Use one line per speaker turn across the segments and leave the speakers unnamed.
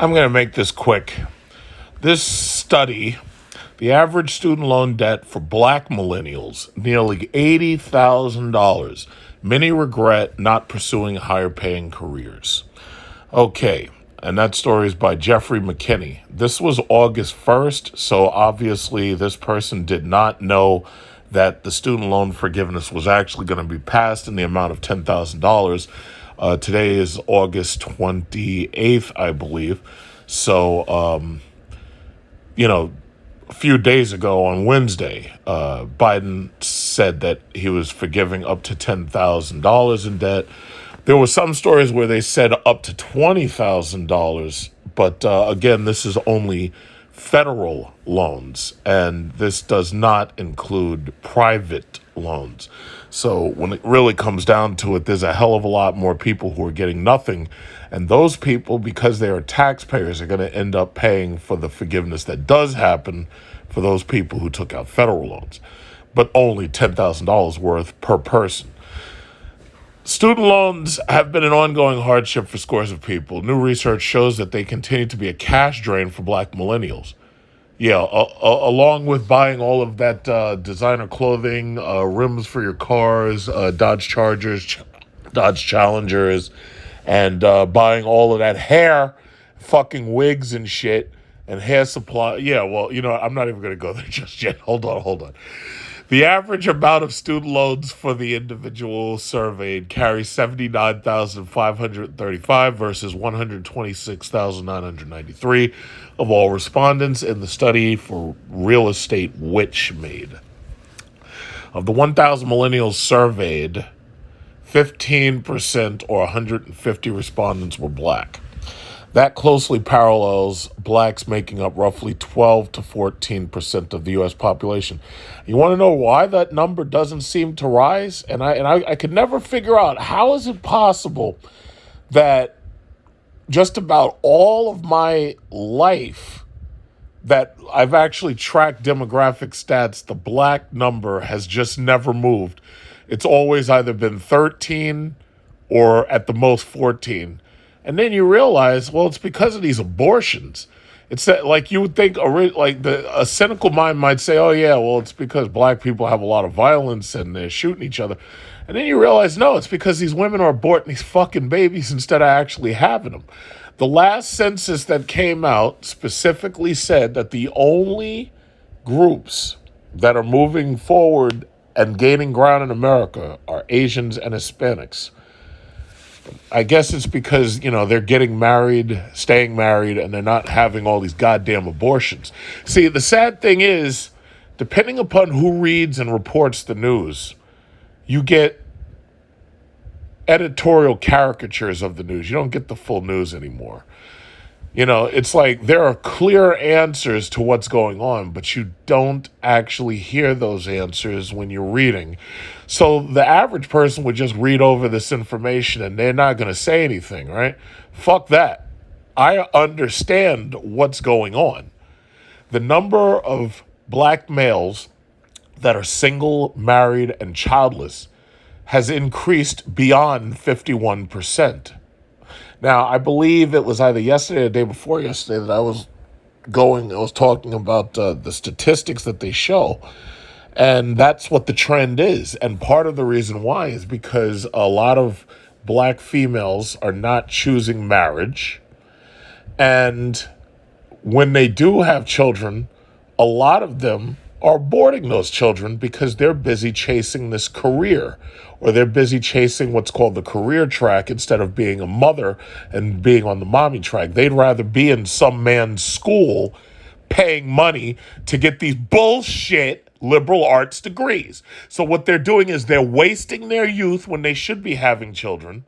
I'm going to make this quick. This study, the average student loan debt for black millennials, nearly $80,000. Many regret not pursuing higher paying careers. Okay, and that story is by Jeffrey McKinney. This was August 1st, so obviously this person did not know that the student loan forgiveness was actually going to be passed in the amount of $10,000. Today is August 28th, I believe. So, a few days ago on Wednesday, Biden said that he was forgiving up to $10,000 in debt. There were some stories where they said up to $20,000, but again, this is only federal loans, and this does not include private loans. So when it really comes down to it, there's a hell of a lot more people who are getting nothing, and those people, because they are taxpayers, are going to end up paying for the forgiveness that does happen for those people who took out federal loans, but only $10,000 worth per person. Student loans have been an ongoing hardship for scores of people. New research shows that they continue to be a cash drain for black millennials. Yeah, along with buying all of that designer clothing, rims for your cars, Dodge Chargers, Dodge Challengers, and buying all of that hair, fucking wigs and shit, and hair supply. Yeah, well, I'm not even going to go there just yet. Hold on. The average amount of student loans for the individual surveyed carries $79,535 versus $126,993 of all respondents in the study for Real Estate Witch made. Of the 1,000 millennials surveyed, 15% or 150 respondents were black. That closely parallels blacks making up roughly 12 to 14% of the U.S. population. You want to know why that number doesn't seem to rise? And I could never figure out, how is it possible that just about all of my life that I've actually tracked demographic stats, the black number has just never moved. It's always either been 13 or at the most 14. And then you realize, well, it's because of these abortions. It's that, like, you would think, a cynical mind might say, oh, yeah, well, it's because black people have a lot of violence and they're shooting each other. And then you realize, no, it's because these women are aborting these fucking babies instead of actually having them. The last census that came out specifically said that the only groups that are moving forward and gaining ground in America are Asians and Hispanics. I guess it's because, they're getting married, staying married, and they're not having all these goddamn abortions. See, the sad thing is, depending upon who reads and reports the news, you get editorial caricatures of the news. You don't get the full news anymore. It's like there are clear answers to what's going on, but you don't actually hear those answers when you're reading. So the average person would just read over this information and they're not going to say anything, right? Fuck that. I understand what's going on. The number of black males that are single, married, and childless has increased beyond 51%. Now, I believe it was either yesterday or the day before yesterday that I was talking about the statistics that they show. And that's what the trend is. And part of the reason why is because a lot of black females are not choosing marriage. And when they do have children, a lot of them are aborting those children because they're busy chasing this career, or they're busy chasing what's called the career track instead of being a mother and being on the mommy track. They'd rather be in some man's school paying money to get these bullshit liberal arts degrees. So what they're doing is they're wasting their youth when they should be having children.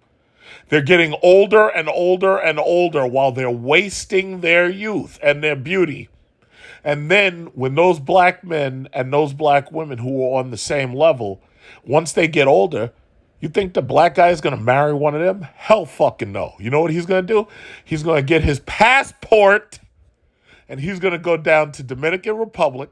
They're getting older and older and older while they're wasting their youth and their beauty. And then when those black men and those black women who are on the same level, once they get older, you think the black guy is going to marry one of them? Hell fucking no. You know what he's going to do? He's going to get his passport and he's going to go down to Dominican Republic.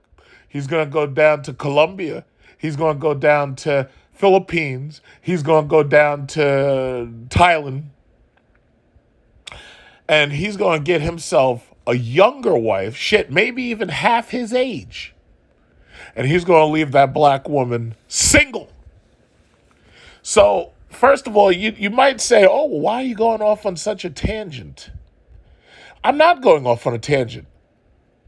He's going to go down to Colombia. He's going to go down to Philippines. He's going to go down to Thailand. And he's going to get himself a younger wife, shit, maybe even half his age. And he's going to leave that black woman single. So, first of all, you might say, oh, well, why are you going off on such a tangent? I'm not going off on a tangent.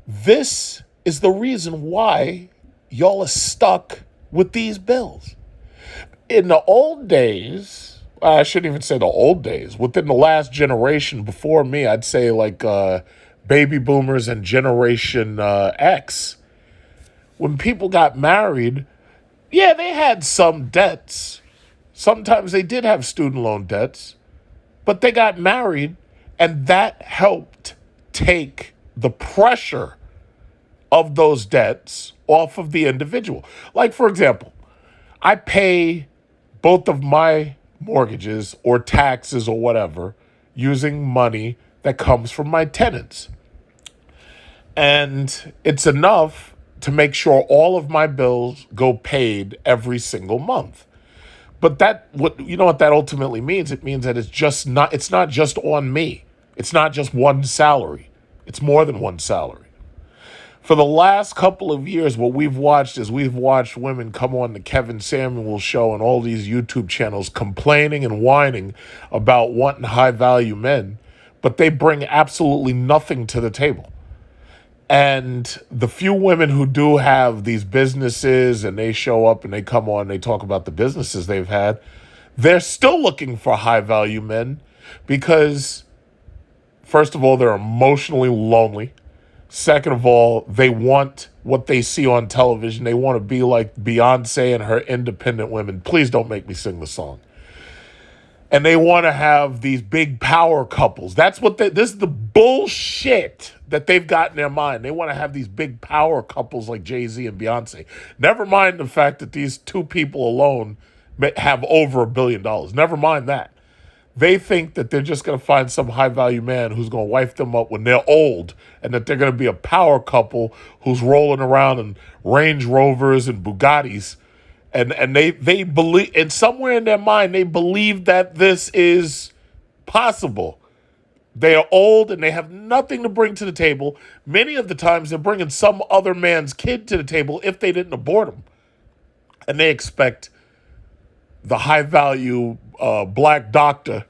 This is the reason why y'all are stuck with these bills. In the old days, I shouldn't even say the old days, within the last generation before me, I'd say like baby boomers and Generation X, when people got married, yeah, they had some debts. Sometimes they did have student loan debts, but they got married, and that helped take the pressure of those debts off of the individual. Like, for example, I pay both of my mortgages or taxes or whatever using money that comes from my tenants. And it's enough to make sure all of my bills go paid every single month. But you know what that ultimately means? It means that it's not just on me. It's not just one salary. It's more than one salary. For the last couple of years, what we've watched is we've watched women come on the Kevin Samuel show and all these YouTube channels complaining and whining about wanting high-value men, but they bring absolutely nothing to the table. And the few women who do have these businesses and they show up and they come on and they talk about the businesses they've had, they're still looking for high-value men because, first of all, they're emotionally lonely. Second of all, they want what they see on television. They want to be like Beyonce and her independent women. Please don't make me sing the song. And they want to have these big power couples. This is the bullshit that they've got in their mind. They want to have these big power couples like Jay-Z and Beyonce. Never mind the fact that these two people alone have over $1 billion. Never mind that. They think that they're just going to find some high-value man who's going to wife them up when they're old and that they're going to be a power couple who's rolling around in Range Rovers and Bugattis. And they believe, and somewhere in their mind, they believe that this is possible. They are old and they have nothing to bring to the table. Many of the times they're bringing some other man's kid to the table if they didn't abort him. And they expect the high-value black doctor,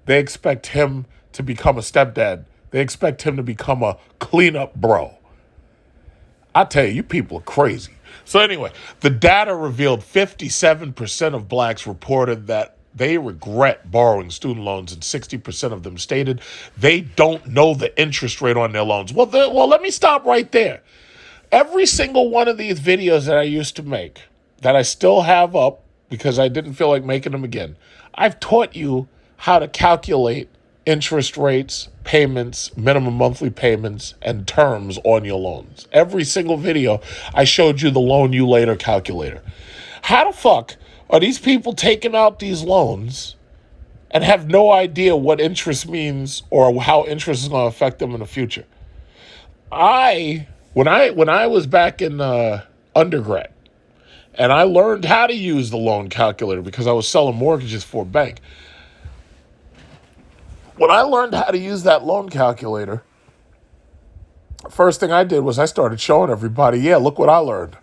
they expect him to become a stepdad. They expect him to become a cleanup bro. I tell you, you people are crazy. So anyway, the data revealed 57% of blacks reported that they regret borrowing student loans, and 60% of them stated they don't know the interest rate on their loans. Well, let me stop right there. Every single one of these videos that I used to make, that I still have up because I didn't feel like making them again, I've taught you how to calculate interest rates, payments, minimum monthly payments, and terms on your loans. Every single video, I showed you the Loan You Later calculator. How the fuck are these people taking out these loans and have no idea what interest means or how interest is going to affect them in the future? When I was back in undergrad, and I learned how to use the loan calculator because I was selling mortgages for a bank. When I learned how to use that loan calculator, first thing I did was I started showing everybody, yeah, look what I learned.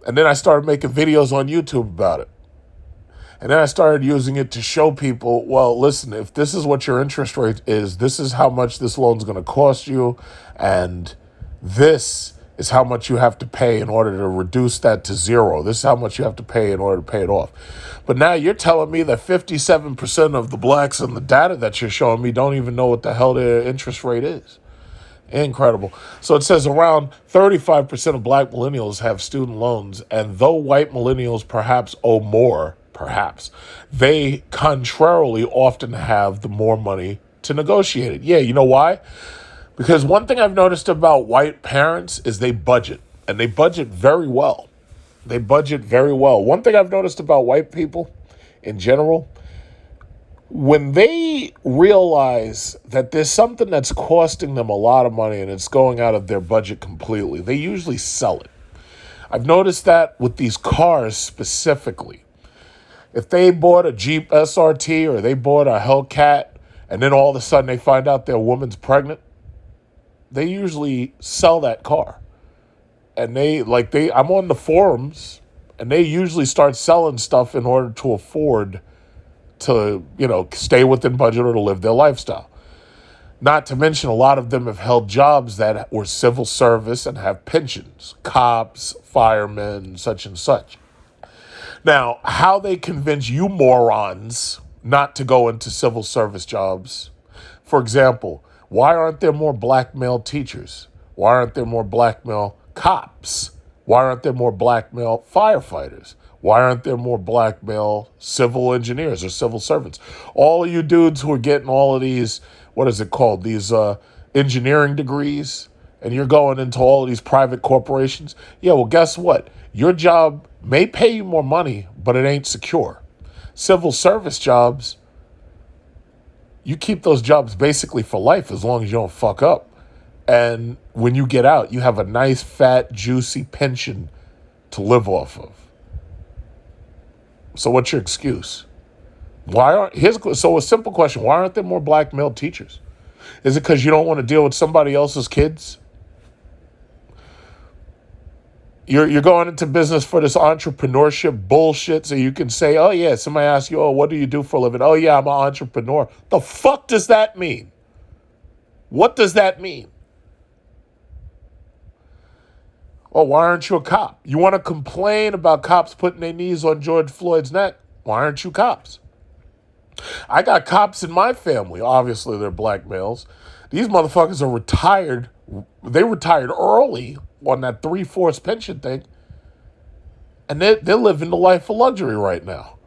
And then I started making videos on YouTube about it. And then I started using it to show people, well, listen, if this is what your interest rate is, this is how much this loan's going to cost you, and this is how much you have to pay in order to reduce that to zero. This is how much you have to pay in order to pay it off. But now you're telling me that 57% of the blacks in the data that you're showing me don't even know what the hell their interest rate is. Incredible. So it says around 35% of black millennials have student loans, and though white millennials perhaps owe more, they contrarily often have the more money to negotiate it. Yeah, you know why? Because one thing I've noticed about white parents is they budget, and they budget very well. One thing I've noticed about white people in general, when they realize that there's something that's costing them a lot of money and it's going out of their budget completely, they usually sell it. I've noticed that with these cars specifically. If they bought a Jeep SRT or they bought a Hellcat and then all of a sudden they find out their woman's pregnant, they usually sell that car. And I'm on the forums, and they usually start selling stuff in order to afford to, stay within budget or to live their lifestyle. Not to mention, a lot of them have held jobs that were civil service and have pensions, cops, firemen, such and such. Now, how they convince you morons not to go into civil service jobs, for example, why aren't there more black male teachers? Why aren't there more black male cops? Why aren't there more black male firefighters? Why aren't there more black male civil engineers or civil servants? All of you dudes who are getting all of these, what is it called, these engineering degrees, and you're going into all of these private corporations. Yeah, well, guess what? Your job may pay you more money, but it ain't secure. Civil service jobs, you keep those jobs basically for life as long as you don't fuck up. And when you get out, you have a nice, fat, juicy pension to live off of. So what's your excuse? So a simple question, why aren't there more black male teachers? Is it because you don't want to deal with somebody else's kids? You're going into business for this entrepreneurship bullshit so you can say, oh yeah, somebody asks you, oh, what do you do for a living? Oh yeah, I'm an entrepreneur. The fuck does that mean? What does that mean? Oh, why aren't you a cop? You want to complain about cops putting their knees on George Floyd's neck? Why aren't you cops? I got cops in my family. Obviously, they're black males. These motherfuckers are retired. They retired early on that 3/4 pension thing. And they're living the life of luxury right now.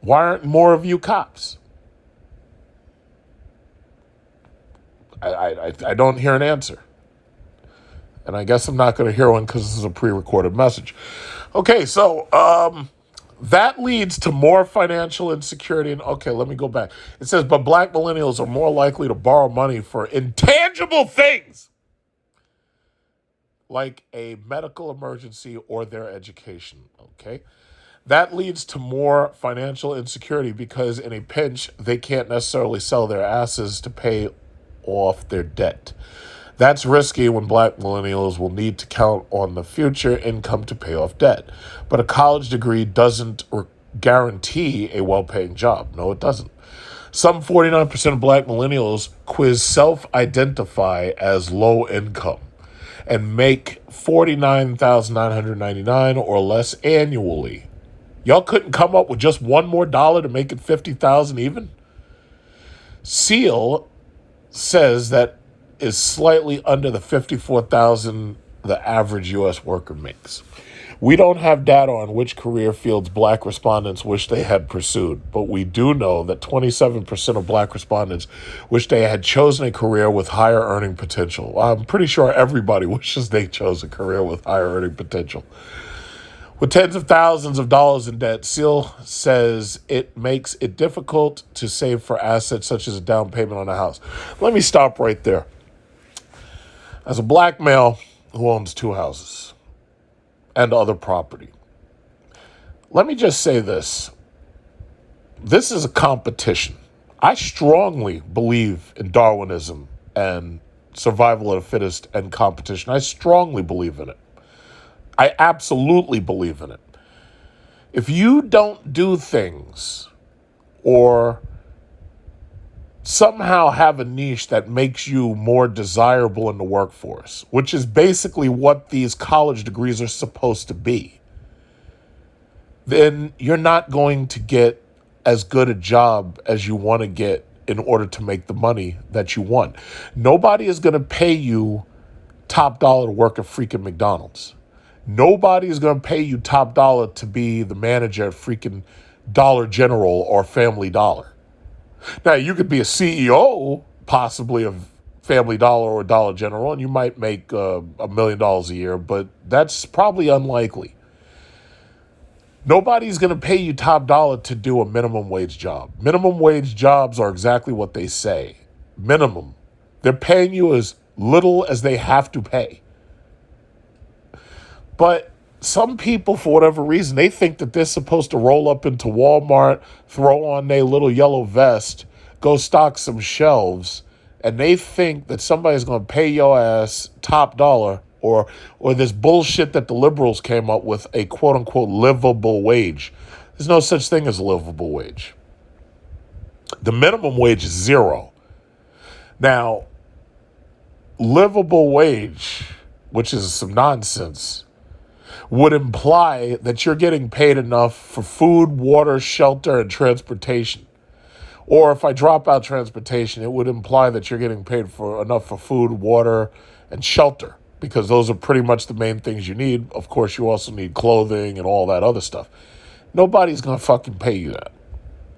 Why aren't more of you cops? I don't hear an answer. And I guess I'm not going to hear one because this is a pre-recorded message. Okay, so that leads to more financial insecurity. And okay, let me go back. It says, but black millennials are more likely to borrow money for intangible things like a medical emergency or their education. Okay, that leads to more financial insecurity because in a pinch, they can't necessarily sell their asses to pay off their debt. That's risky when black millennials will need to count on the future income to pay off debt. But a college degree doesn't guarantee a well-paying job. No, it doesn't. Some 49% of black millennials self-identify as low income and make $49,999 or less annually. Y'all couldn't come up with just one more dollar to make it $50,000 even? Seal says that is slightly under the $54,000 the average U.S. worker makes. We don't have data on which career fields black respondents wish they had pursued, but we do know that 27% of black respondents wish they had chosen a career with higher earning potential. I'm pretty sure everybody wishes they chose a career with higher earning potential. With tens of thousands of dollars in debt, Seal says it makes it difficult to save for assets such as a down payment on a house. Let me stop right there. As a black male who owns 2 houses and other property, let me just say this. This is a competition. I strongly believe in Darwinism and survival of the fittest and competition. I strongly believe in it. I absolutely believe in it. If you don't do things or somehow have a niche that makes you more desirable in the workforce, which is basically what these college degrees are supposed to be, then you're not going to get as good a job as you want to get in order to make the money that you want. Nobody is going to pay you top dollar to work at freaking McDonald's. Nobody is going to pay you top dollar to be the manager at freaking Dollar General or Family Dollar. Now, you could be a CEO, possibly, of Family Dollar or Dollar General, and you might make $1 million a year, but that's probably unlikely. Nobody's going to pay you top dollar to do a minimum wage job. Minimum wage jobs are exactly what they say. Minimum. They're paying you as little as they have to pay. But some people, for whatever reason, they think that they're supposed to roll up into Walmart, throw on their little yellow vest, go stock some shelves, and they think that somebody's going to pay your ass top dollar, or this bullshit that the liberals came up with, a quote-unquote livable wage. There's no such thing as a livable wage. The minimum wage is $0. Now, livable wage, which is some nonsense, would imply that you're getting paid enough for food, water, shelter, and transportation. Or if I drop out transportation, it would imply that you're getting paid for enough for food, water, and shelter, because those are pretty much the main things you need. Of course, you also need clothing and all that other stuff. Nobody's going to fucking pay you that.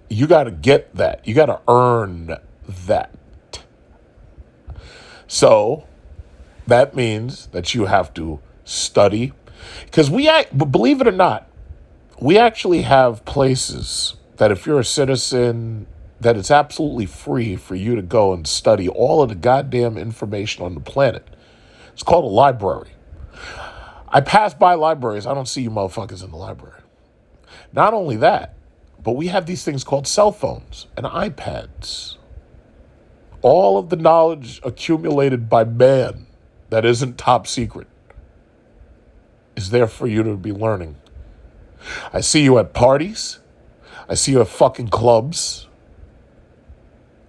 You got to get that. You got to earn that. So that means that you have to study. Because believe it or not, we actually have places that if you're a citizen, that it's absolutely free for you to go and study all of the goddamn information on the planet. It's called a library. I pass by libraries. I don't see you motherfuckers in the library. Not only that, but we have these things called cell phones and iPads. All of the knowledge accumulated by man that isn't top secret is there for you to be learning. I see you at parties. I see you at fucking clubs.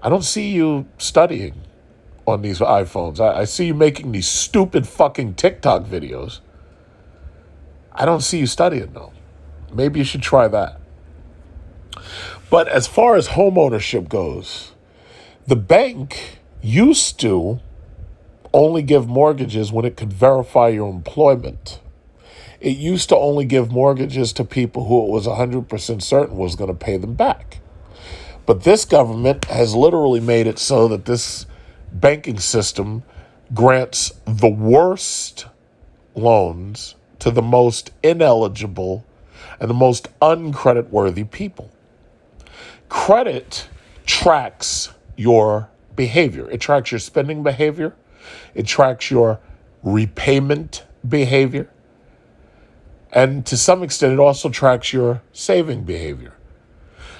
I don't see you studying on these iPhones. I see you making these stupid fucking TikTok videos. I don't see you studying, though. Maybe you should try that. But as far as home ownership goes, the bank used to only give mortgages when it could verify your employment. It used to only give mortgages to people who it was 100% certain was going to pay them back. But this government has literally made it so that this banking system grants the worst loans to the most ineligible and the most uncredit-worthy people. Credit tracks your behavior. It tracks your spending behavior. It tracks your repayment behavior. And to some extent, it also tracks your saving behavior.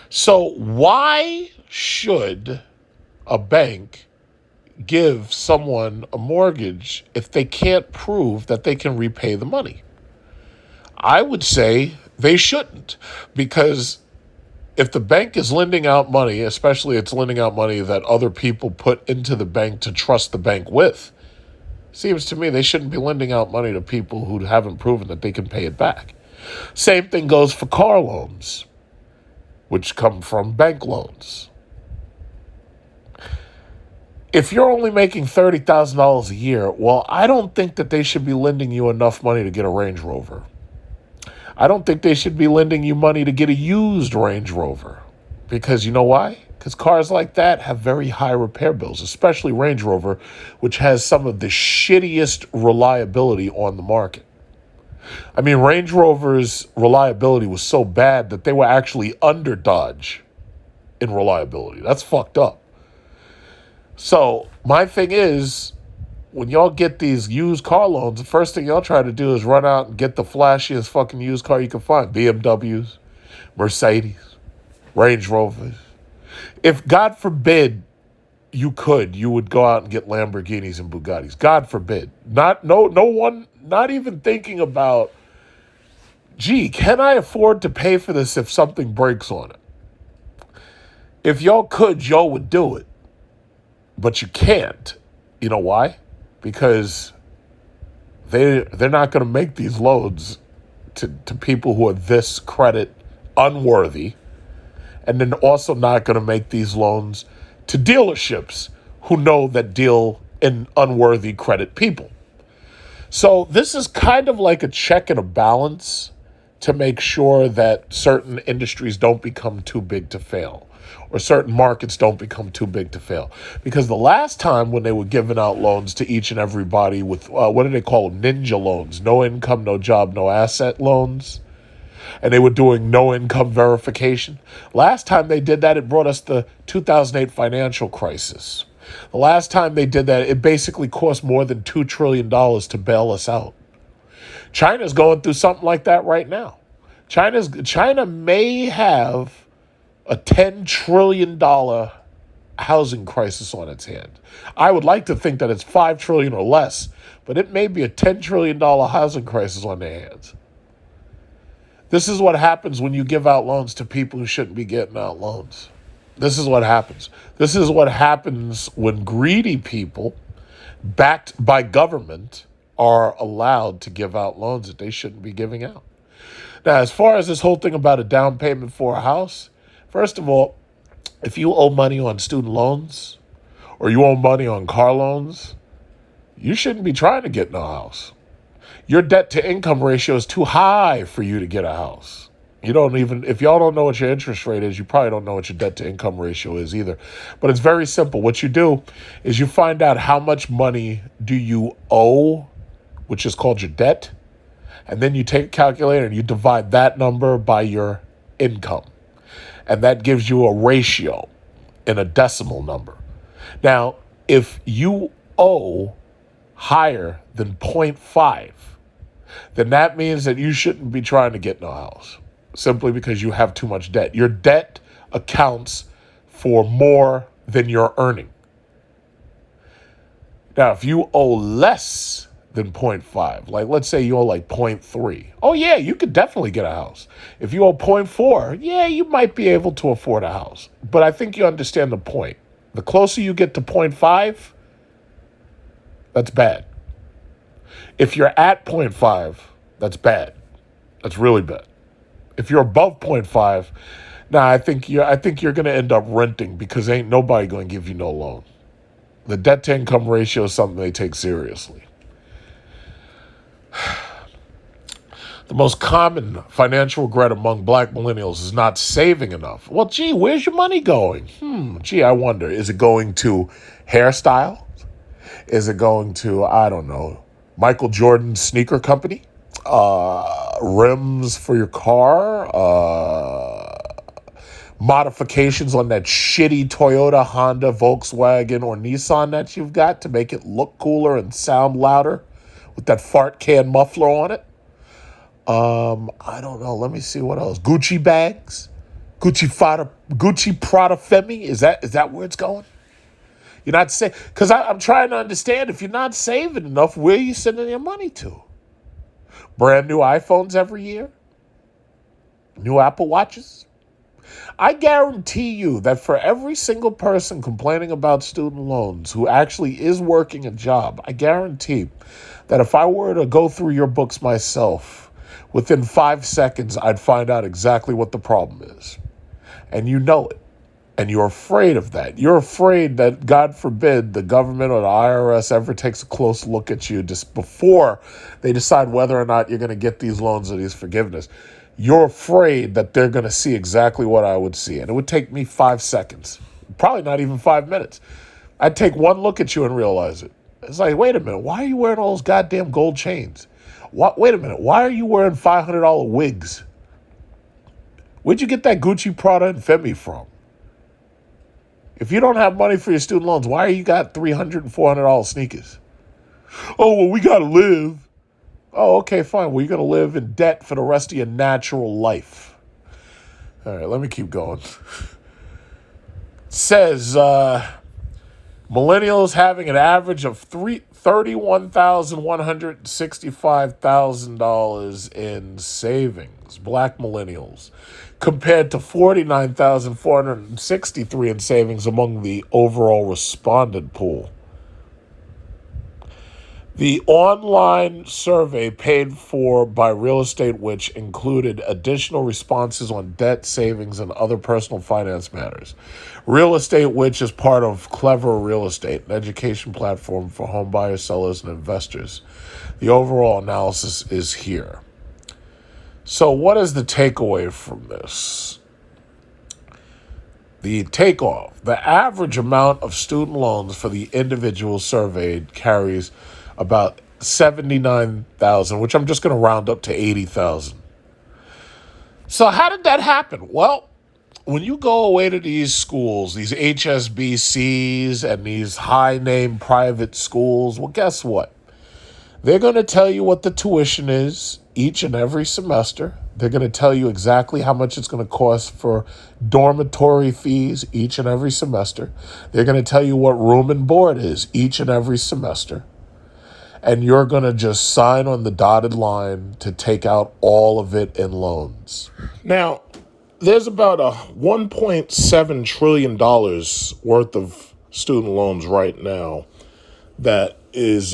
So why should a bank give someone a mortgage if they can't prove that they can repay the money? I would say they shouldn't, because if the bank is lending out money, especially it's lending out money that other people put into the bank to trust the bank with, seems to me they shouldn't be lending out money to people who haven't proven that they can pay it back. Same thing goes for car loans, which come from bank loans. If you're only making $30,000 a year, well, I don't think that they should be lending you enough money to get a Range Rover. I don't think they should be lending you money to get a used Range Rover. Because you know why? Because cars like that have very high repair bills, especially Range Rover, which has some of the shittiest reliability on the market. I mean, Range Rover's reliability was so bad that they were actually under Dodge in reliability. That's fucked up. So my thing is, when y'all get these used car loans, the first thing y'all try to do is run out and get the flashiest fucking used car you can find. BMWs, Mercedes, Range Rovers. If, God forbid, you would go out and get Lamborghinis and Bugattis. God forbid. No one, not even thinking about, gee, can I afford to pay for this if something breaks on it? If y'all could, y'all would do it. But you can't. You know why? Because they're not going to make these loans to people who are this credit unworthy, and then also not going to make these loans to dealerships who know that deal in unworthy credit people. So this is kind of like a check and a balance to make sure that certain industries don't become too big to fail, or certain markets don't become too big to fail. Because the last time when they were giving out loans to each and everybody with, what do they call them? Ninja loans, no income, no job, no asset loans. And they were doing no income verification. Last time they did that, it brought us the 2008 financial crisis. The last time they did that, it basically cost more than $2 trillion to bail us out. China's going through something like that right now. China may have a $10 trillion housing crisis on its hand. I would like to think that it's $5 trillion or less, but it may be a $10 trillion housing crisis on their hands. This is what happens when you give out loans to people who shouldn't be getting out loans. This is what happens. This is what happens when greedy people, backed by government, are allowed to give out loans that they shouldn't be giving out. Now, as far as this whole thing about a down payment for a house, first of all, if you owe money on student loans or you owe money on car loans, you shouldn't be trying to get no house. Your debt to income ratio is too high for you to get a house. You don't even, if y'all don't know what your interest rate is, you probably don't know what your debt to income ratio is either. But it's very simple. What you do is you find out how much money do you owe, which is called your debt. And then you take a calculator and you divide that number by your income. And that gives you a ratio in a decimal number. Now, if you owe higher than 0.5, then that means that you shouldn't be trying to get no house simply because you have too much debt. Your debt accounts for more than you're earning. Now, if you owe less than 0.5, like let's say you owe like 0.3, oh yeah, you could definitely get a house. If you owe 0.4, yeah, you might be able to afford a house. But I think you understand the point. The closer you get to 0.5, that's bad. If you're at 0.5, that's bad. That's really bad. If you're above 0.5, I think you're going to end up renting because ain't nobody going to give you no loan. The debt to income ratio is something they take seriously. The most common financial regret among black millennials is not saving enough. Well, gee, where's your money going? Gee, I wonder, is it going to hairstyle? Is it going to, I don't know, Michael Jordan's sneaker company? Rims for your car? Modifications on that shitty Toyota, Honda, Volkswagen, or Nissan that you've got to make it look cooler and sound louder with that fart can muffler on it? I don't know. Let me see what else. Gucci bags? Gucci Prada Femi? Is that where it's going? You're not saying, because I'm trying to understand, if you're not saving enough, where are you sending your money to? Brand new iPhones every year? New Apple Watches? I guarantee you that for every single person complaining about student loans who actually is working a job, I guarantee that if I were to go through your books myself, within 5 seconds, I'd find out exactly what the problem is. And you know it. And you're afraid of that. You're afraid that, God forbid, the government or the IRS ever takes a close look at you just before they decide whether or not you're going to get these loans or these forgiveness. You're afraid that they're going to see exactly what I would see. And it would take me 5 seconds, probably not even 5 minutes. I'd take one look at you and realize it. It's like, wait a minute, why are you wearing all those goddamn gold chains? Wait a minute, why are you wearing $500 wigs? Where'd you get that Gucci, Prada, and Femi from? If you don't have money for your student loans, why you got $300 and $400 sneakers? Oh, well, we got to live. Oh, okay, fine. Well, you're going to live in debt for the rest of your natural life. All right, let me keep going. Says millennials having an average of $31,165,000 in savings. Black millennials, compared to $49,463 in savings among the overall respondent pool. The online survey paid for by Real Estate Witch included additional responses on debt, savings, and other personal finance matters. Real Estate Witch is part of Clever Real Estate, an education platform for home buyers, sellers, and investors. The overall analysis is here. So what is the takeaway from this? The takeoff. The average amount of student loans for the individual surveyed carries about $79,000, which I'm just going to round up to $80,000. So how did that happen? Well, when you go away to these schools, these HSBCs and these high-name private schools, well, guess what? They're going to tell you what the tuition is each and every semester. They're going to tell you exactly how much it's going to cost for dormitory fees each and every semester. They're going to tell you what room and board is each and every semester. And you're going to just sign on the dotted line to take out all of it in loans. Now, there's about a $1.7 trillion worth of student loans right now that is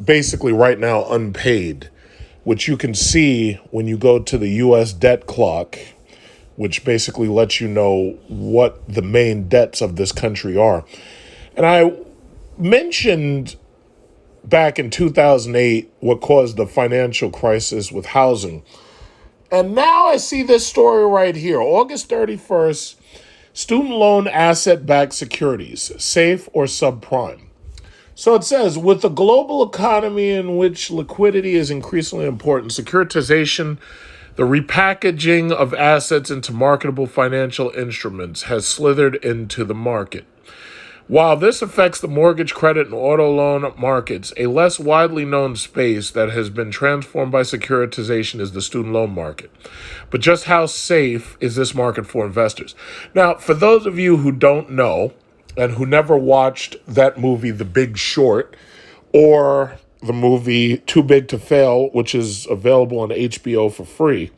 basically right now unpaid, which you can see when you go to the U.S. debt clock, which basically lets you know what the main debts of this country are. And I mentioned back in 2008 what caused the financial crisis with housing. And now I see this story right here. August 31st, student loan asset-backed securities, safe or subprime. So it says, with the global economy in which liquidity is increasingly important, securitization, the repackaging of assets into marketable financial instruments, has slithered into the market. While this affects the mortgage, credit, and auto loan markets, a less widely known space that has been transformed by securitization is the student loan market. But just how safe is this market for investors? Now, for those of you who don't know and who never watched that movie, The Big Short, or the movie Too Big to Fail, which is available on HBO for free,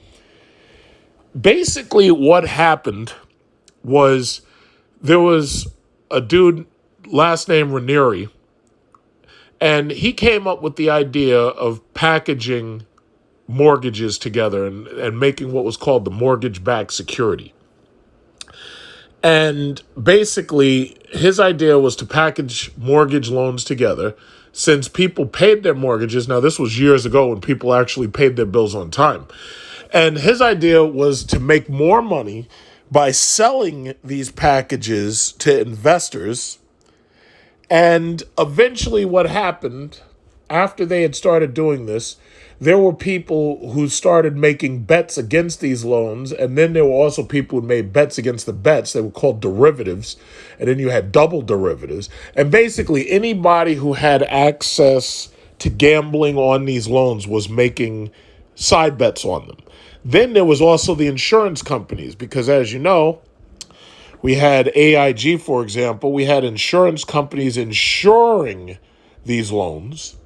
basically what happened was there was a dude, last name Ranieri, and he came up with the idea of packaging mortgages together and making what was called the mortgage-backed security. And basically, his idea was to package mortgage loans together since people paid their mortgages. Now, this was years ago when people actually paid their bills on time. And his idea was to make more money by selling these packages to investors. And eventually what happened after they had started doing this, there were people who started making bets against these loans. And then there were also people who made bets against the bets. They were called derivatives. And then you had double derivatives. And basically anybody who had access to gambling on these loans was making side bets on them. Then there was also the insurance companies, because as you know, we had AIG, for example. We had insurance companies insuring these loans.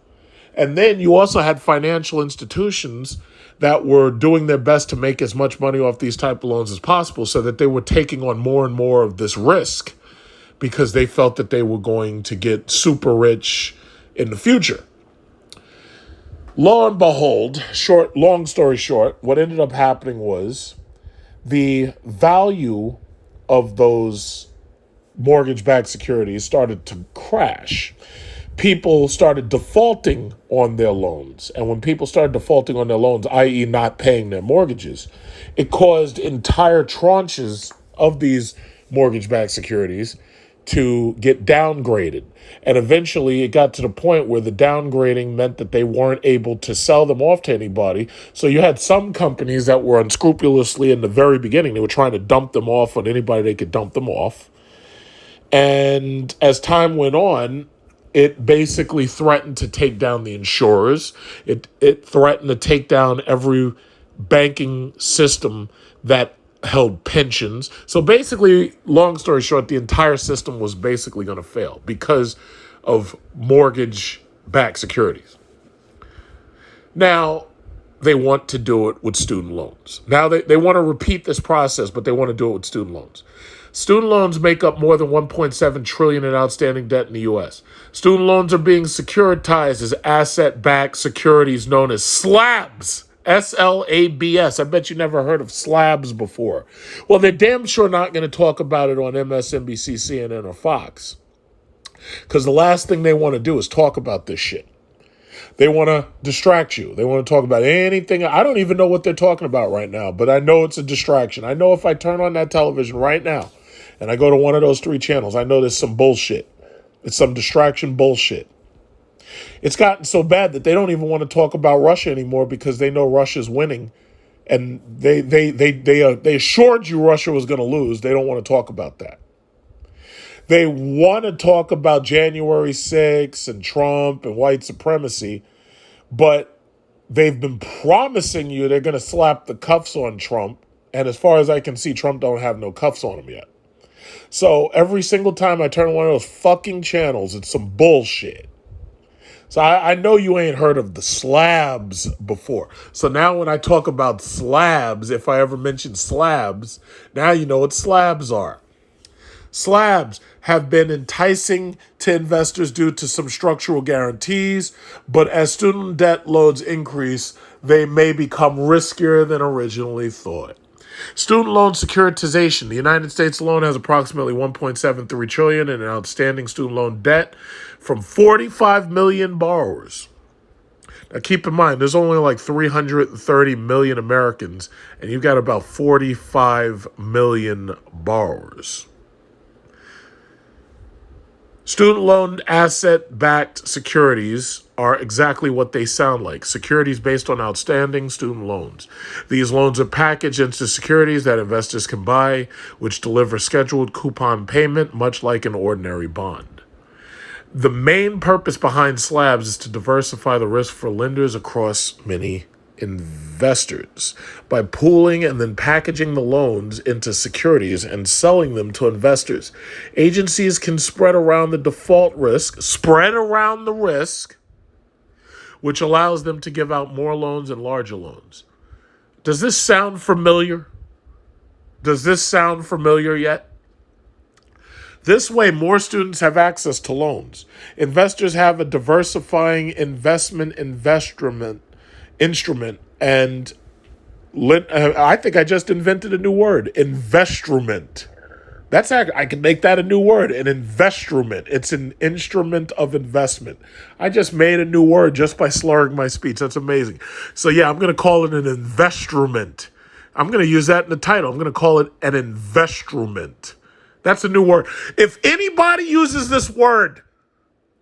And then you also had financial institutions that were doing their best to make as much money off these type of loans as possible, so that they were taking on more and more of this risk because they felt that they were going to get super rich in the future. Lo and behold, long story short, what ended up happening was the value of those mortgage-backed securities started to crash. People started defaulting on their loans. And when people started defaulting on their loans, i.e. not paying their mortgages, it caused entire tranches of these mortgage-backed securities to get downgraded. And eventually it got to the point where the downgrading meant that they weren't able to sell them off to anybody. So you had some companies that were unscrupulously in the very beginning, they were trying to dump them off on anybody they could dump them off. And as time went on, it basically threatened to take down the insurers. It threatened to take down every banking system that held pensions. So basically, long story short, the entire system was basically going to fail because of mortgage-backed securities. Now, they want to do it with student loans. Now, they want to repeat this process, but they want to do it with student loans. Student loans make up more than $1.7 trillion in outstanding debt in the U.S. Student loans are being securitized as asset-backed securities known as SLABs. SLABS. I bet you never heard of slabs before. Well, they're damn sure not going to talk about it on MSNBC, CNN, or Fox. Because the last thing they want to do is talk about this shit. They want to distract you. They want to talk about anything. I don't even know what they're talking about right now, but I know it's a distraction. I know if I turn on that television right now and I go to one of those three channels, I know there's some bullshit. It's some distraction bullshit. It's gotten so bad that they don't even want to talk about Russia anymore because they know Russia's winning. And they assured you Russia was going to lose. They don't want to talk about that. They want to talk about January 6th and Trump and white supremacy, but They've been promising you they're going to slap the cuffs on Trump. And as far as I can see, Trump don't have no cuffs on him yet. So every single time I turn on one of those fucking channels, it's some bullshit. So I know you ain't heard of the slabs before. So now when I talk about slabs, if I ever mention slabs, now you know what slabs are. Slabs have been enticing to investors due to some structural guarantees, but as student debt loads increase, they may become riskier than originally thought. Student loan securitization. The United States alone has approximately $1.73 trillion in outstanding student loan debt from 45 million borrowers. Now keep in mind, there's only like 330 million Americans, and you've got about 45 million borrowers. Student loan asset-backed securities are exactly what they sound like. Securities based on outstanding student loans. These loans are packaged into securities that investors can buy, which deliver scheduled coupon payment, much like an ordinary bond. The main purpose behind slabs is to diversify the risk for lenders across many investors by pooling and then packaging the loans into securities and selling them to investors. Agencies can spread around the risk, which allows them to give out more loans and larger loans. Does this sound familiar? Does this sound familiar yet? This way, more students have access to loans. Investors have a diversifying investment instrument, and I think I just invented a new word, INVESTRUMENT. I can make that a new word, an INVESTRUMENT. It's an instrument of investment. I just made a new word just by slurring my speech. That's amazing. So yeah, I'm going to call it an INVESTRUMENT. I'm going to use that in the title. I'm going to call it an INVESTRUMENT. That's a new word. If anybody uses this word,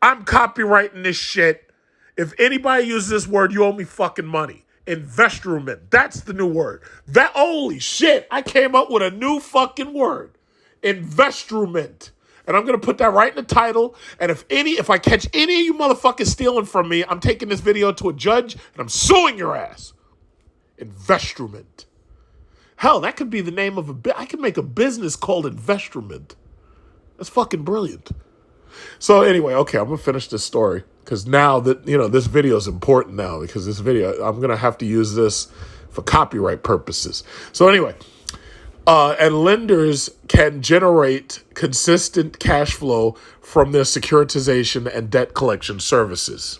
I'm copywriting this shit. If anybody uses this word, you owe me fucking money. INVESTRUMENT. That's the new word. Holy shit, I came up with a new fucking word. INVESTRUMENT. And I'm going to put that right in the title. And if I catch any of you motherfuckers stealing from me, I'm taking this video to a judge and I'm suing your ass. INVESTRUMENT. Hell, that could be the name of I could make a business called INVESTRUMENT. That's fucking brilliant. So anyway, okay, I'm going to finish this story because now that, this video is important now because this video, I'm going to have to use this for copyright purposes. So anyway, and lenders can generate consistent cash flow from their securitization and debt collection services.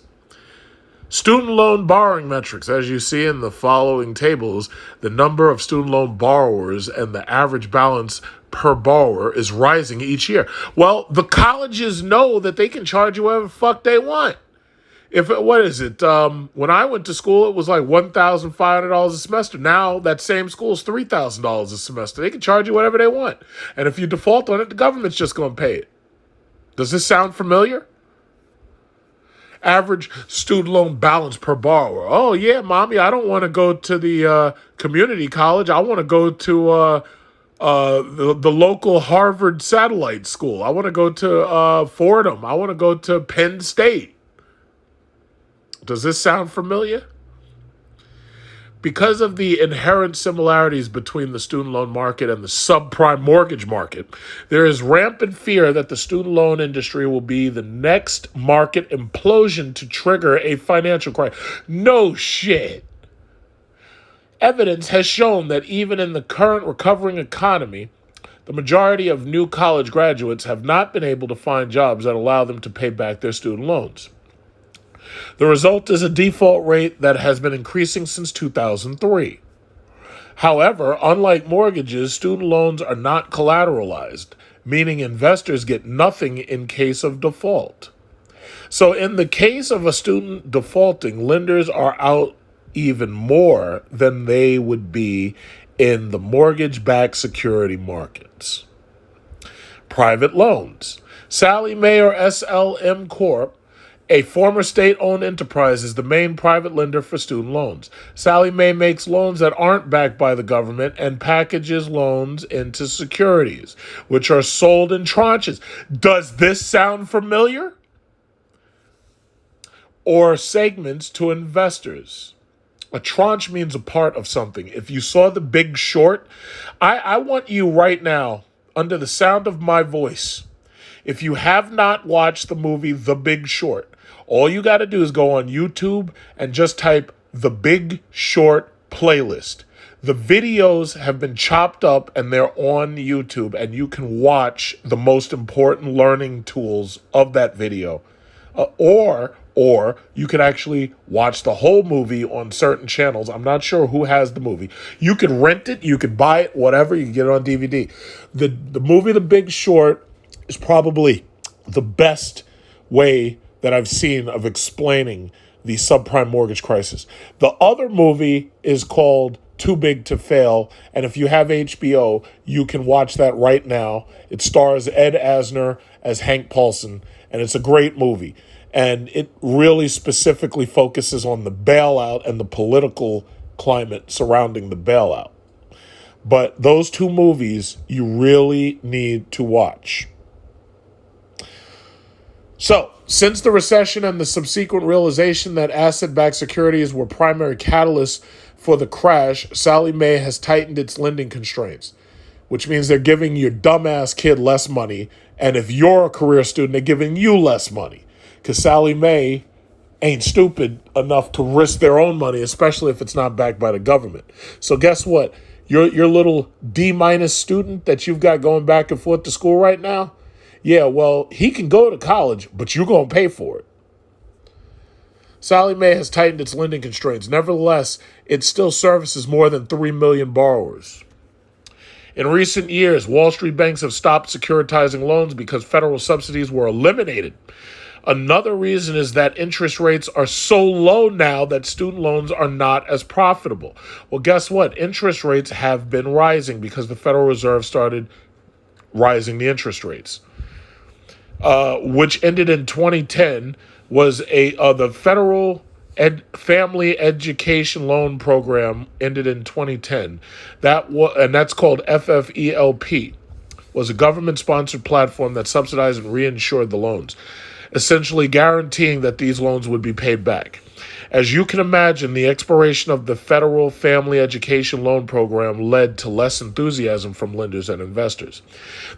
Student loan borrowing metrics. As you see in the following tables, the number of student loan borrowers and the average balance per borrower is rising each year. Well, the colleges know that they can charge you whatever the fuck they want. When I went to school, it was like $1,500 a semester. Now that same school is $3,000 a semester. They can charge you whatever they want. And if you default on it, the government's just going to pay it. Does this sound familiar? Average student loan balance per borrower. Oh, yeah, mommy, I don't want to go to the community college. I want to go to the local Harvard satellite school. I want to go to Fordham. I want to go to Penn State. Does this sound familiar? Because of the inherent similarities between the student loan market and the subprime mortgage market, there is rampant fear that the student loan industry will be the next market implosion to trigger a financial crisis. No shit. Evidence has shown that even in the current recovering economy, the majority of new college graduates have not been able to find jobs that allow them to pay back their student loans. The result is a default rate that has been increasing since 2003. However, unlike mortgages, student loans are not collateralized, meaning investors get nothing in case of default. So in the case of a student defaulting, lenders are out even more than they would be in the mortgage-backed security markets. Private loans. Sallie Mae or SLM Corp., a former state-owned enterprise, is the main private lender for student loans. Sallie Mae makes loans that aren't backed by the government and packages loans into securities, which are sold in tranches. Does this sound familiar? Or segments to investors. A tranche means a part of something. If you saw The Big Short, I want you right now, under the sound of my voice, if you have not watched the movie The Big Short, all you got to do is go on YouTube and just type The Big Short playlist. The videos have been chopped up and they're on YouTube, and you can watch the most important learning tools of that video. Or you can actually watch the whole movie on certain channels. I'm not sure who has the movie. You can rent it, you can buy it, whatever. You can get it on DVD. The movie The Big Short is probably the best way that I've seen of explaining the subprime mortgage crisis. The other movie is called Too Big to Fail, and if you have HBO, you can watch that right now. It stars Ed Asner as Hank Paulson, and it's a great movie. And it really specifically focuses on the bailout and the political climate surrounding the bailout. But those two movies you really need to watch. So, since the recession and the subsequent realization that asset-backed securities were primary catalysts for the crash, Sallie Mae has tightened its lending constraints, which means they're giving your dumbass kid less money, and if you're a career student, they're giving you less money. Because Sallie Mae ain't stupid enough to risk their own money, especially if it's not backed by the government. So guess what? Your little D- student that you've got going back and forth to school right now, yeah, well, he can go to college, but you're going to pay for it. Sallie Mae has tightened its lending constraints. Nevertheless, it still services more than 3 million borrowers. In recent years, Wall Street banks have stopped securitizing loans because federal subsidies were eliminated. Another reason is that interest rates are so low now that student loans are not as profitable. Well, guess what? Interest rates have been rising because the Federal Reserve started rising the interest rates. Which ended in 2010, was the federal family education loan program ended in 2010. And that's called FFELP. Was a government-sponsored platform that subsidized and reinsured the loans, essentially guaranteeing that these loans would be paid back. As you can imagine, the expiration of the federal family education loan program led to less enthusiasm from lenders and investors.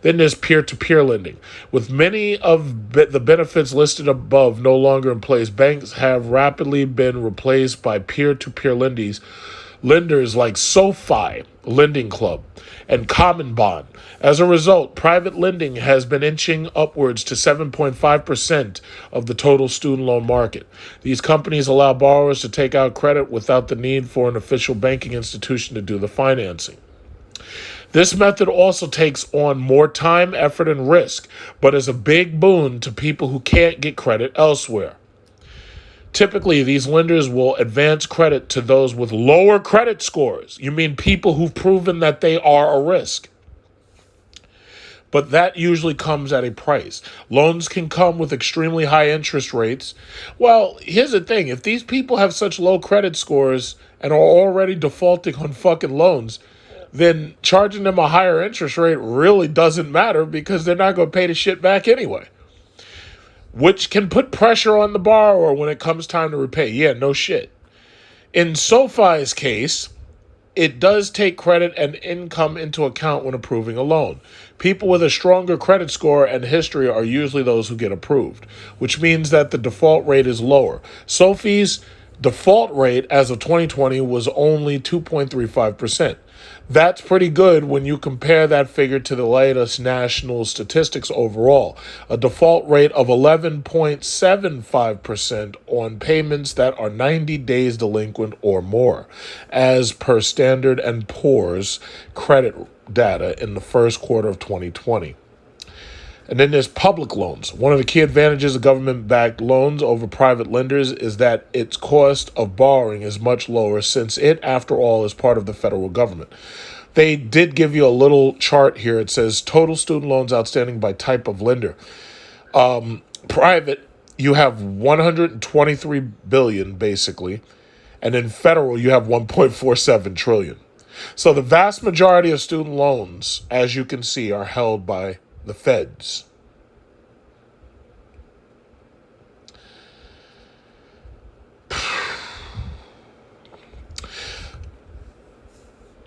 Then there's peer-to-peer lending. With many of the benefits listed above no longer in place, banks have rapidly been replaced by peer-to-peer lenders like SoFi Lending Club and Common Bond. As a result, private lending has been inching upwards to 7.5% of the total student loan market. These companies allow borrowers to take out credit without the need for an official banking institution to do the financing. This method also takes on more time, effort, and risk, but is a big boon to people who can't get credit elsewhere. Typically, these lenders will advance credit to those with lower credit scores. You mean people who've proven that they are a risk. But that usually comes at a price. Loans can come with extremely high interest rates. Well, here's the thing. If these people have such low credit scores and are already defaulting on fucking loans, then charging them a higher interest rate really doesn't matter because they're not going to pay the shit back anyway. Which can put pressure on the borrower when it comes time to repay. Yeah, no shit. In SoFi's case, it does take credit and income into account when approving a loan. People with a stronger credit score and history are usually those who get approved, which means that the default rate is lower. SoFi's default rate as of 2020 was only 2.35%. That's pretty good when you compare that figure to the latest national statistics overall. A default rate of 11.75% on payments that are 90 days delinquent or more, as per Standard & Poor's credit data in the first quarter of 2020. And then there's public loans. One of the key advantages of government-backed loans over private lenders is that its cost of borrowing is much lower since it, after all, is part of the federal government. They did give you a little chart here. It says total student loans outstanding by type of lender. Private, you have $123 billion, basically. And in federal, you have $1.47 trillion. So the vast majority of student loans, as you can see, are held by the feds.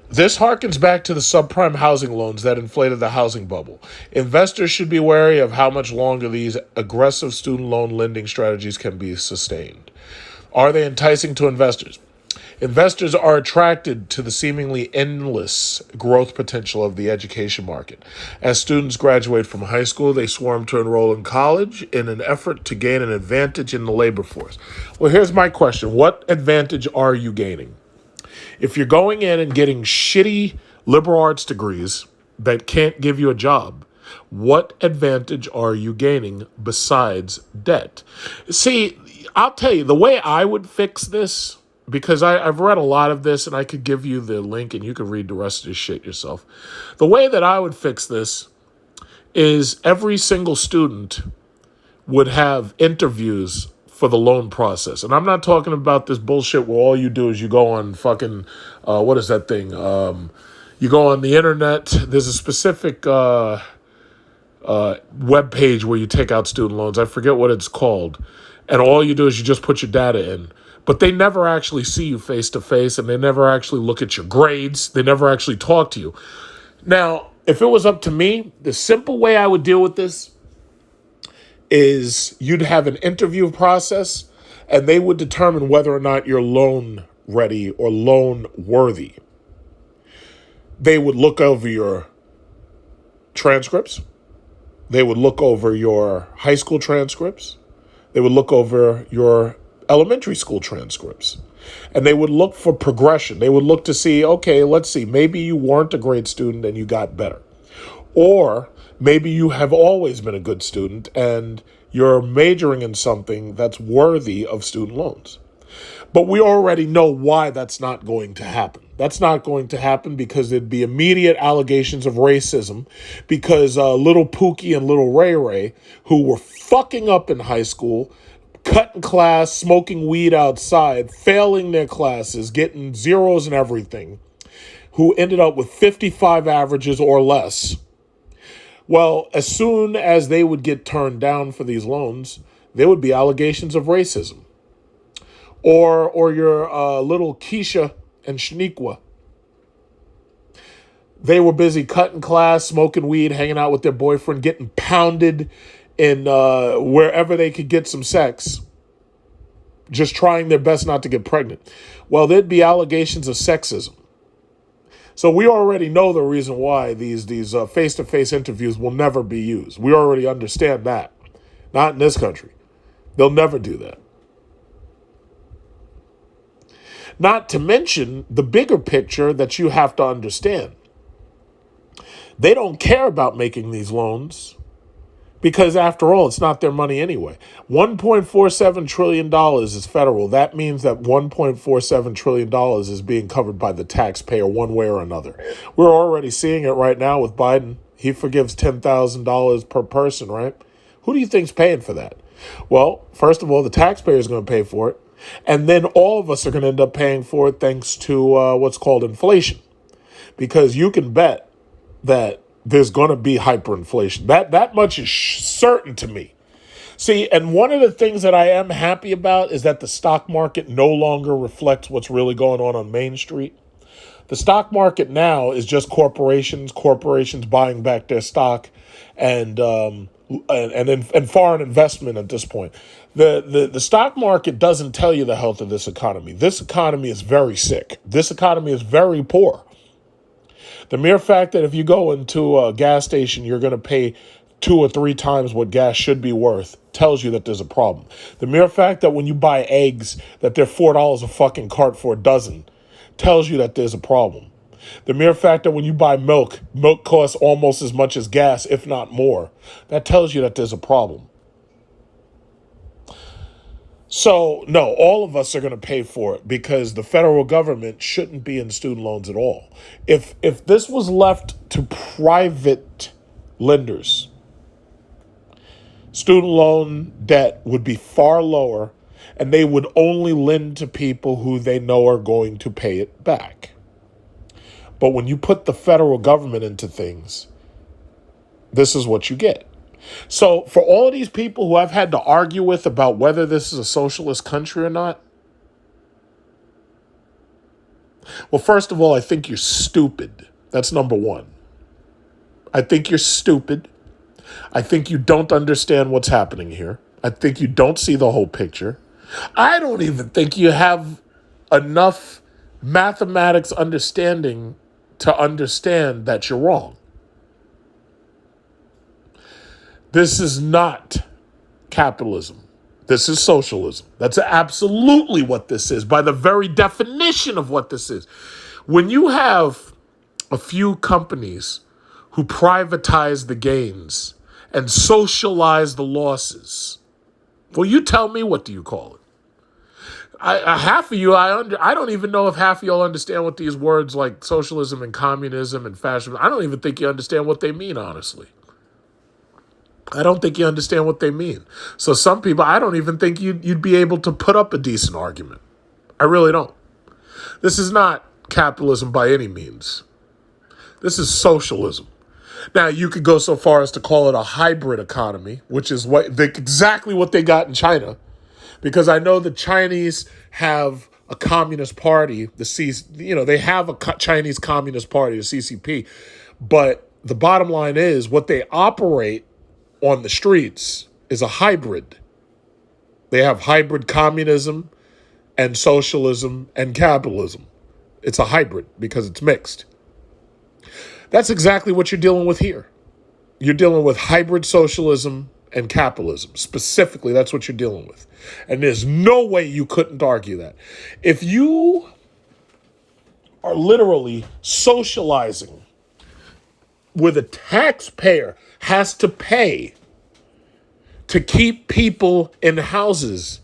This harkens back to the subprime housing loans that inflated the housing bubble. Investors should be wary of how much longer these aggressive student loan lending strategies can be sustained. Are they enticing to investors? Investors are attracted to the seemingly endless growth potential of the education market. As students graduate from high school, they swarm to enroll in college in an effort to gain an advantage in the labor force. Well, here's my question. What advantage are you gaining? If you're going in and getting shitty liberal arts degrees that can't give you a job, what advantage are you gaining besides debt? See, I'll tell you, the way I would fix this, because I've read a lot of this and I could give you the link and you can read the rest of this shit yourself. The way that I would fix this is every single student would have interviews for the loan process. And I'm not talking about this bullshit where all you do is you go on fucking, what is that thing? You go on the internet. There's a specific web page where you take out student loans. I forget what it's called. And all you do is you just put your data in. But they never actually see you face to face, and they never actually look at your grades. They never actually talk to you. Now, if it was up to me, the simple way I would deal with this is you'd have an interview process, and they would determine whether or not you're loan ready or loan worthy. They would look over your transcripts. They would look over your high school transcripts. They would look over your elementary school transcripts. And they would look for progression. They would look to see, okay, let's see, maybe you weren't a great student and you got better. Or maybe you have always been a good student and you're majoring in something that's worthy of student loans. But we already know why that's not going to happen. That's not going to happen because there'd be immediate allegations of racism because little Pookie and little Ray Ray, who were fucking up in high school, cutting class, smoking weed outside, failing their classes, getting zeros and everything, who ended up with 55 averages or less. Well, as soon as they would get turned down for these loans, there would be allegations of racism. Or your little Keisha and Shaniqua. They were busy cutting class, smoking weed, hanging out with their boyfriend, getting pounded in wherever they could get some sex, just trying their best not to get pregnant. Well, there'd be allegations of sexism. So we already know the reason why these face-to-face interviews will never be used. We already understand that. Not in this country. They'll never do that. Not to mention the bigger picture that you have to understand. They don't care about making these loans because, after all, it's not their money anyway. $1.47 trillion is federal. That means that $1.47 trillion is being covered by the taxpayer one way or another. We're already seeing it right now with Biden. He forgives $10,000 per person, right? Who do you think's paying for that? Well, first of all, the taxpayer is going to pay for it. And then all of us are going to end up paying for it thanks to what's called inflation. Because you can bet that there's going to be hyperinflation. That much is certain to me. See, and one of the things that I am happy about is that the stock market no longer reflects what's really going on Main Street. The stock market now is just corporations buying back their stock and foreign investment at this point. The stock market doesn't tell you the health of this economy. This economy is very sick. This economy is very poor. The mere fact that if you go into a gas station, you're going to pay 2 or 3 times what gas should be worth tells you that there's a problem. The mere fact that when you buy eggs, that they're $4 a fucking cart for a dozen tells you that there's a problem. The mere fact that when you buy milk costs almost as much as gas, if not more. That tells you that there's a problem. So, no, all of us are going to pay for it because the federal government shouldn't be in student loans at all. If this was left to private lenders, student loan debt would be far lower and they would only lend to people who they know are going to pay it back. But when you put the federal government into things, this is what you get. So for all of these people who I've had to argue with about whether this is a socialist country or not, Well, first of all, I think you're stupid. That's number one. I think you're stupid. I think you don't understand what's happening here. I think you don't see the whole picture. I don't even think you have enough mathematics understanding to understand that you're wrong. This is not capitalism. This is socialism. That's absolutely what this is, by the very definition of what this is. When you have a few companies who privatize the gains and socialize the losses, well, you tell me, what do you call it? Half of you, I don't even know if half of y'all understand what these words like socialism and communism and fascism, I don't even think you understand what they mean, honestly. I don't think you understand what they mean. So some people, I don't even think you'd be able to put up a decent argument. I really don't. This is not capitalism by any means. This is socialism. Now, you could go so far as to call it a hybrid economy, which is exactly what they got in China. Because I know the Chinese have a communist party, they have a Chinese Communist Party, the CCP. But the bottom line is what they operate on the streets is a hybrid. They have hybrid communism and socialism and capitalism. It's a hybrid because it's mixed. That's exactly what you're dealing with here. You're dealing with hybrid socialism and capitalism. Specifically, that's what you're dealing with. And there's no way you couldn't argue that. If you are literally socializing where the taxpayer has to pay to keep people in houses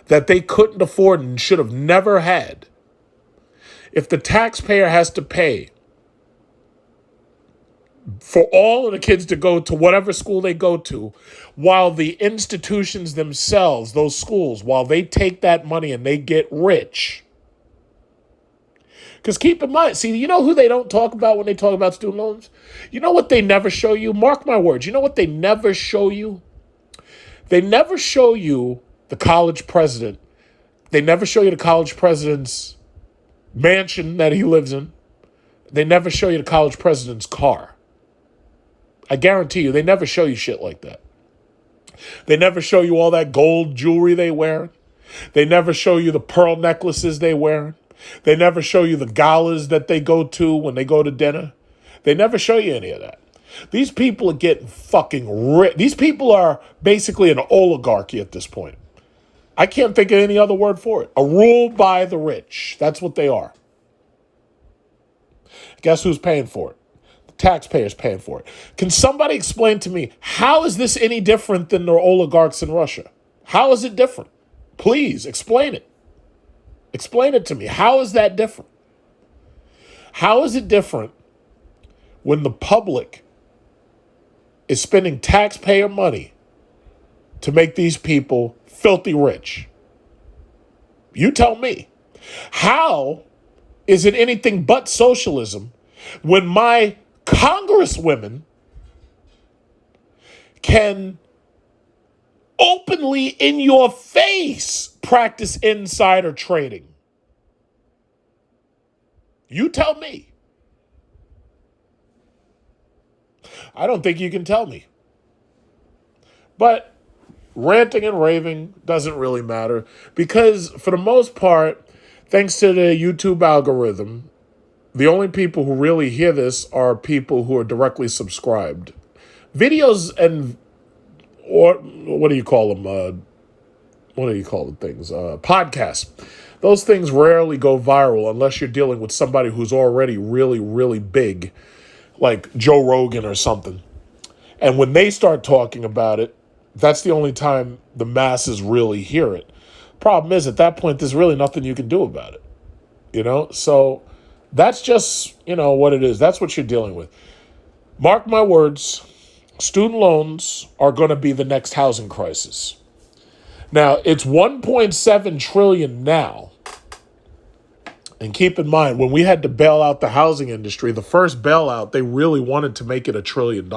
that they couldn't afford and should have never had, if the taxpayer has to pay for all of the kids to go to whatever school they go to, while the institutions themselves, those schools, while they take that money and they get rich. Because keep in mind, see, you know who they don't talk about when they talk about student loans? You know what they never show you? Mark my words. You know what they never show you? They never show you the college president. They never show you the college president's mansion that he lives in. They never show you the college president's car. I guarantee you, they never show you shit like that. They never show you all that gold jewelry they wear. They never show you the pearl necklaces they wear. They never show you the galas that they go to when they go to dinner. They never show you any of that. These people are getting fucking rich. These people are basically an oligarchy at this point. I can't think of any other word for it. A rule by the rich. That's what they are. Guess who's paying for it? The taxpayers paying for it. Can somebody explain to me, how is this any different than the oligarchs in Russia? How is it different? Please explain it. Explain it to me. How is that different? How is it different when the public is spending taxpayer money to make these people filthy rich? You tell me. How is it anything but socialism when my congresswomen can openly in your face practice insider trading? You tell me. I don't think you can tell me. But ranting and raving doesn't really matter because for the most part, thanks to the YouTube algorithm, the only people who really hear this are people who are directly subscribed. Videos and, or what do you call them? What do you call the things? Podcasts. Those things rarely go viral unless you're dealing with somebody who's already really, really big, like Joe Rogan or something. And when they start talking about it, that's the only time the masses really hear it. Problem is, at that point, there's really nothing you can do about it. You know? So that's just, what it is. That's what you're dealing with. Mark my words, student loans are going to be the next housing crisis. Now, it's 1.7 trillion now. And keep in mind, when we had to bail out the housing industry, the first bailout, they really wanted to make it $1 trillion.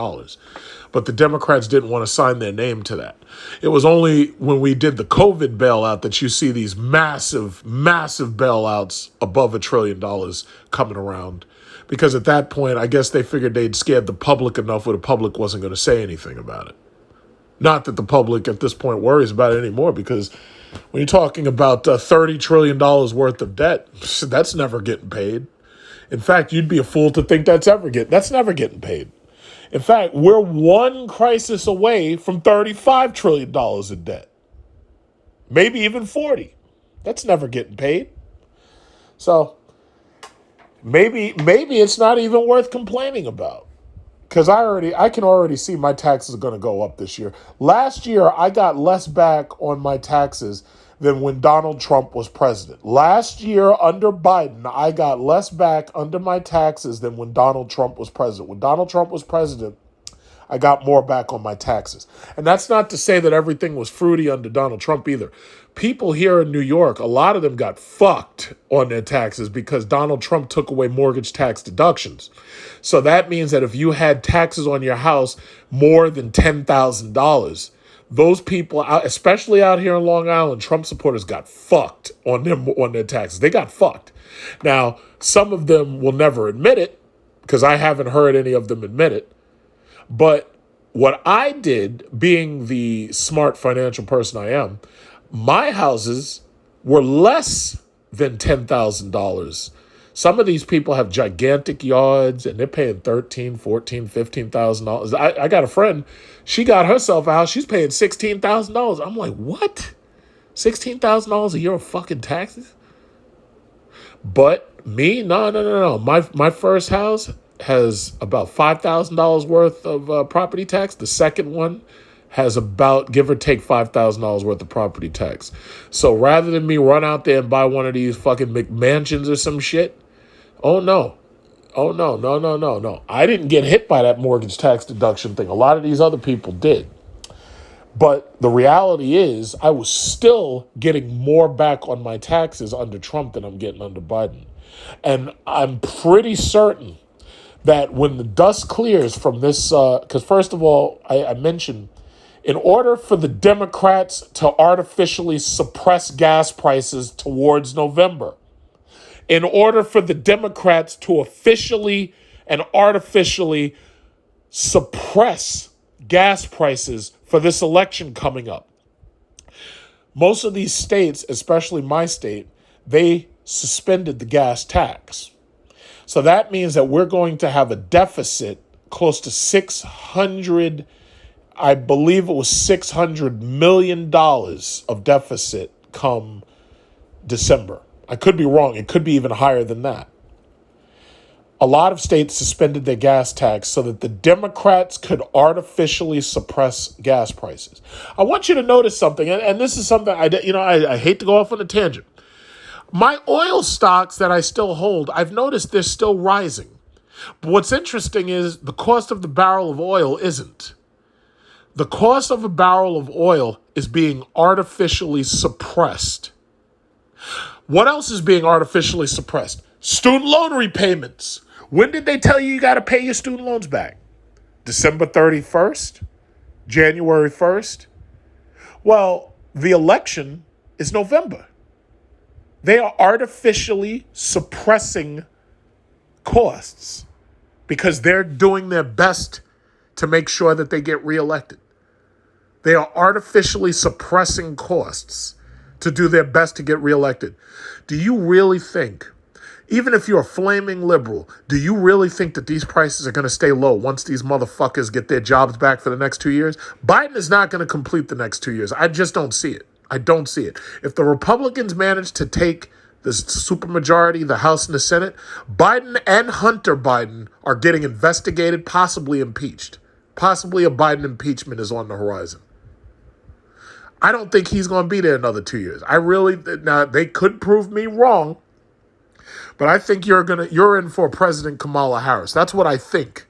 But the Democrats didn't want to sign their name to that. It was only when we did the COVID bailout that you see these massive, massive bailouts above $1 trillion coming around. Because at that point, I guess they figured they'd scared the public enough where the public wasn't going to say anything about it. Not that the public at this point worries about it anymore, because when you're talking about $30 trillion worth of debt, that's never getting paid. In fact, you'd be a fool to think that's never getting paid. In fact, we're one crisis away from $35 trillion in debt. Maybe even 40. That's never getting paid. So maybe it's not even worth complaining about. Because I can already see my taxes are going to go up this year. Last year, I got less back on my taxes than when Donald Trump was president. Last year, under Biden, I got less back under my taxes than when Donald Trump was president. When Donald Trump was president, I got more back on my taxes. And that's not to say that everything was fruity under Donald Trump either. People here in New York, a lot of them got fucked on their taxes because Donald Trump took away mortgage tax deductions. So that means that if you had taxes on your house more than $10,000, those people, especially out here in Long Island, Trump supporters got fucked on their taxes. They got fucked. Now, some of them will never admit it because I haven't heard any of them admit it. But what I did, being the smart financial person I am, my houses were less than $10,000. Some of these people have gigantic yards and they're paying $13,000, $14,000, $15,000. I got a friend, she got herself a house, she's paying $16,000. I'm like, what? $16,000 a year of fucking taxes? But me, no. My first house has about $5,000 worth of property tax. The second one has about, give or take, $5,000 worth of property tax. So rather than me run out there and buy one of these fucking McMansions or some shit, no. I didn't get hit by that mortgage tax deduction thing. A lot of these other people did. But the reality is I was still getting more back on my taxes under Trump than I'm getting under Biden. And I'm pretty certain that when the dust clears from this, because first of all, I mentioned, in order for the Democrats to artificially suppress gas prices towards November, in order for the Democrats to officially and artificially suppress gas prices for this election coming up, most of these states, especially my state, they suspended the gas tax. So that means that we're going to have a deficit close to I believe it was $600 million of deficit come December. I could be wrong. It could be even higher than that. A lot of states suspended their gas tax so that the Democrats could artificially suppress gas prices. I want you to notice something, and this is something I hate to go off on a tangent. My oil stocks that I still hold, I've noticed they're still rising. But what's interesting is the cost of the barrel of oil isn't. The cost of a barrel of oil is being artificially suppressed. What else is being artificially suppressed? Student loan repayments. When did they tell you got to pay your student loans back? December 31st? January 1st? Well, the election is November. They are artificially suppressing costs because they're doing their best to make sure that they get reelected. They are artificially suppressing costs to do their best to get reelected. Do you really think, even if you're a flaming liberal, do you really think that these prices are going to stay low once these motherfuckers get their jobs back for the next 2 years? Biden is not going to complete the next 2 years. I just don't see it. I don't see it. If the Republicans manage to take the supermajority, the House and the Senate, Biden and Hunter Biden are getting investigated, possibly impeached. Possibly a Biden impeachment is on the horizon. I don't think he's going to be there another 2 years. Now they could prove me wrong, but I think you're in for President Kamala Harris. That's what I think.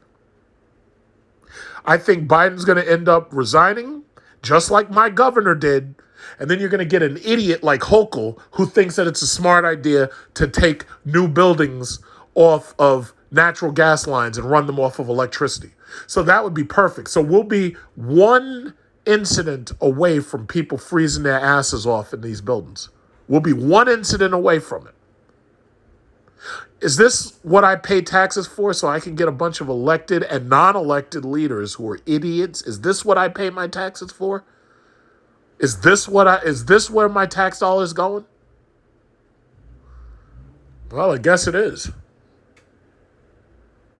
I think Biden's going to end up resigning, just like my governor did, And then you're going to get an idiot like Hochul who thinks that it's a smart idea to take new buildings off of natural gas lines and run them off of electricity. So that would be perfect. So we'll be one incident away from people freezing their asses off in these buildings. We'll be one incident away from it. Is this what I pay taxes for, so I can get a bunch of elected and non-elected leaders who are idiots? Is this what I pay my taxes for? Is this where my tax dollar is going? Well, I guess it is.